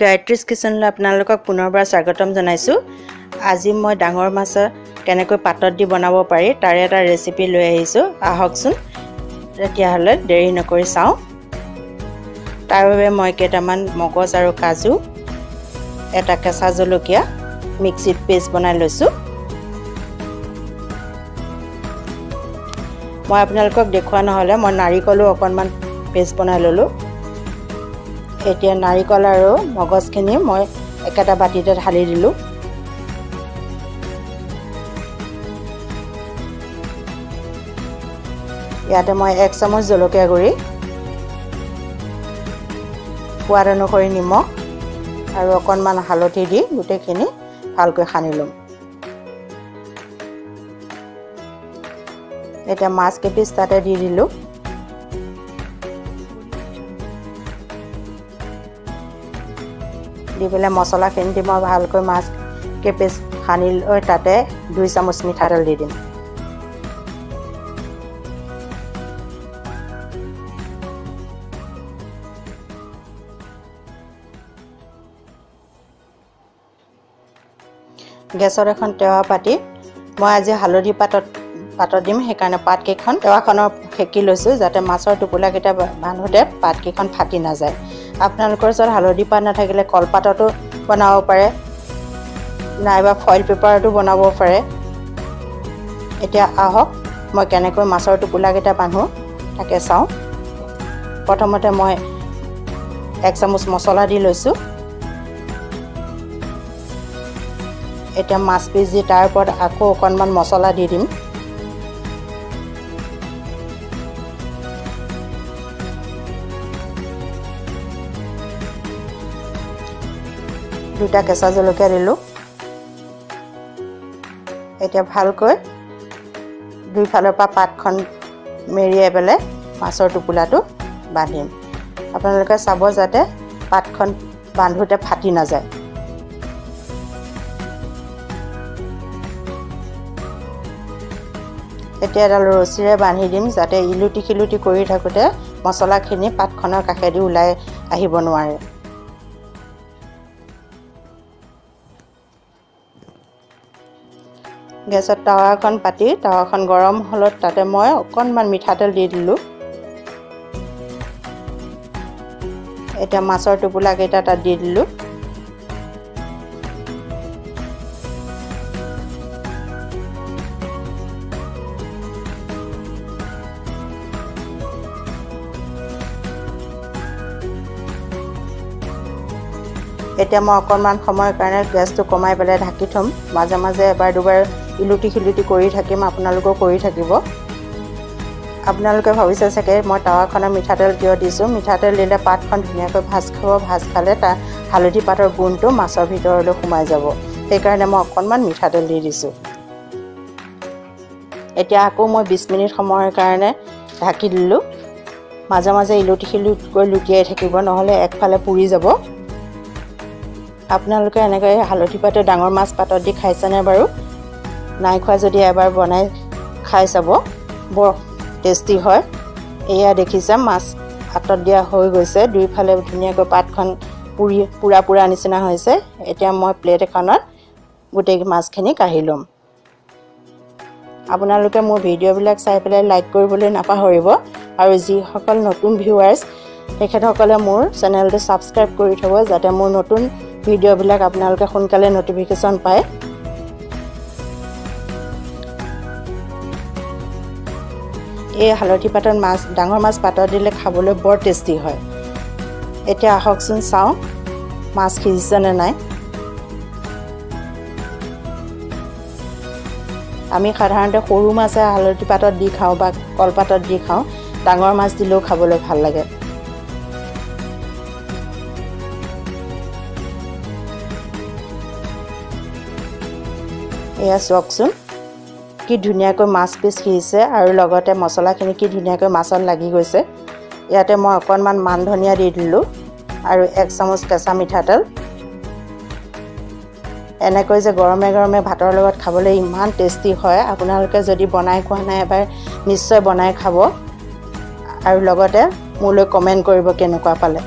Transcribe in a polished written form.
গায়ত্ৰীজ কিচেনলৈ আপোনালোকক পুনৰবাৰ স্বাগতম জনাইছোঁ। আজি মই ডাঙৰ মাছ কেনেকৈ পাতত দি বনাব পাৰি তাৰে এটা ৰেচিপি লৈ আহিছোঁ। আহকচোন তেতিয়াহ'লে দেৰি নকৰি চাওঁ। তাৰ বাবে মই কেইটামান মগজ আৰু কাজু, এটা কেঁচা জলকীয়া মিক্সিত পেষ্ট বনাই লৈছোঁ। মই আপোনালোকক দেখুওৱা নহ'লে মই নাৰিকলো অকণমান পেষ্ট বনাই ল'লোঁ। এতিয়া নাৰিকল আৰু মগজখিনি মই একেটা বাতিতে ঢালি দিলোঁ। ইয়াতে মই 1 চামুচ জলকীয়া গুড়ি, সোৱাদ অনুসৰি নিমখ আৰু অকণমান হালধি দি গোটেইখিনি ভালকৈ সানি ল'ম। এতিয়া মাছ কেইপিচ তাতে দি দিলোঁ। দি পেলাই মছলাখিনি দি মই ভালকৈ মাছ কেইপিচ সানি লৈ তাতে 2 চামুচ মিঠাতেল দি দিম। গেছত এখন টেৱা পাতি মই আজি হালধি পাতত দিম, সেইকাৰণে পাতকেইখন টেৱাখনৰ সেকি লৈছোঁ যাতে মাছৰ টোপোলাকেইটা বান্ধোতে পাতকেইখন ফাটি নাযায়। আপোনালোকৰ ওচৰত হালধি পাত নাথাকিলে কলপাততো বনাব পাৰে, নাইবা ফইল পেপাৰতো বনাব পাৰে। এতিয়া আহক মই কেনেকৈ মাছৰ টোপোলাকেইটা বান্ধো তাকে চাওঁ। প্ৰথমতে মই 1 চামুচ মছলা দি লৈছোঁ। এতিয়া মাছ পিচ দি তাৰ ওপৰত আকৌ অকণমান মছলা দি দিম। দুটা কেঁচা জলকীয়া দিলোঁ। এতিয়া ভালকৈ দুইফালৰ পৰা পাতখন মেৰিয়াই পেলাই মাছৰ টোপোলাটো বান্ধিম। আপোনালোকে চাব যাতে পাতখন বান্ধোতে ফাটি নাযায়। এতিয়া এডাল ৰছীৰে বান্ধি দিম যাতে ইলুটি খিলুটি কৰি থাকোঁতে মছলাখিনি পাতখনৰ কাষেদি ওলাই আহিব নোৱাৰে। গেছত টাৱাখন পাতি টাৱাখন গৰম হ'লত তাতে মই অকণমান মিঠাতেল দি দিলোঁ। এতিয়া মাছৰ টোপোলাকেইটা তাত দি দিলোঁ। এতিয়া মই অকণমান সময়ৰ কাৰণে গেছটো কমাই পেলাই ঢাকি থ'ম। মাজে মাজে এবাৰ দুবাৰ ইলুটি খিলুটি কৰি থাকিম, আপোনালোকেও কৰি থাকিব। আপোনালোকে ভাবিছে চাগে মই টাৱাখনত মিঠাতেল কিয় দিছোঁ। মিঠাতেল দিলে পাতখন ধুনীয়াকৈ ভাজ খাব, ভাজ খালে তাৰ হালধি পাতৰ গুণটো মাছৰ ভিতৰলৈ সোমাই যাব, সেইকাৰণে মই অকণমান মিঠাতেল দি দিছোঁ। এতিয়া আকৌ মই 20 মিনিট সময়ৰ কাৰণে ঢাকি দিলোঁ। মাজে মাজে ইলুটি খিলুটিকৈ লুটিয়াই থাকিব, নহ'লে একফালে পুৰি যাব। আপোনালোকে এনেকৈ হালধি পাতৰ ডাঙৰ মাছ পাতত দি খাইছেনে বাৰু? নাই খোৱা যদি এবাৰ বনাই খাই চাব, বৰ টেষ্টি হয়। এয়া দেখিছে মাছ পাতত দিয়া হৈ গৈছে, দুইফালে ধুনীয়াকৈ পাতখন পুৰা নিচিনা হৈছে। এতিয়া মই প্লেট এখনত গোটেই মাছখিনি কাঢ়ি ল'ম। আপোনালোকে মোৰ ভিডিঅ'বিলাক চাই পেলাই লাইক কৰিবলৈ নাপাহৰিব, আৰু যিসকল নতুন ভিউৱাৰ্ছ তেখেতসকলে মোৰ চেনেলটো ছাবস্ক্ৰাইব কৰি থ'ব যাতে মোৰ নতুন ভিডিঅ'বিলাক আপোনালোকে সোনকালে নটিফিকেশ্যন পায়। এই হালধি পাতত ডাঙৰ মাছ পাতত দিলে খাবলৈ বৰ টেষ্টি হয়। এতিয়া আহকচোন চাওঁ মাছ সিজিছেনে নাই। আমি সাধাৰণতে সৰু মাছে হালধি পাতত দি খাওঁ বা কলপাতত দি খাওঁ, ডাঙৰ মাছ দিলেও খাবলৈ ভাল লাগে। এয়া চাওকচোন কি ধুনীয়াকৈ মাছ পিচ সিজিছে আৰু লগতে মছলাখিনি কি ধুনীয়াকৈ মাছত লাগি গৈছে। ইয়াতে মই অকণমান মান ধনিয়া দি দিলোঁ আৰু 1 চামুচ কেঁচা মিঠাতেল। এনেকৈ যে গৰমে গৰমে ভাতৰ লগত খাবলৈ ইমান টেষ্টি হয়। আপোনালোকে যদি বনাই খোৱা নাই এবাৰ নিশ্চয় বনাই খাব আৰু লগতে মোলৈ কমেণ্ট কৰিব কেনেকুৱা পালে।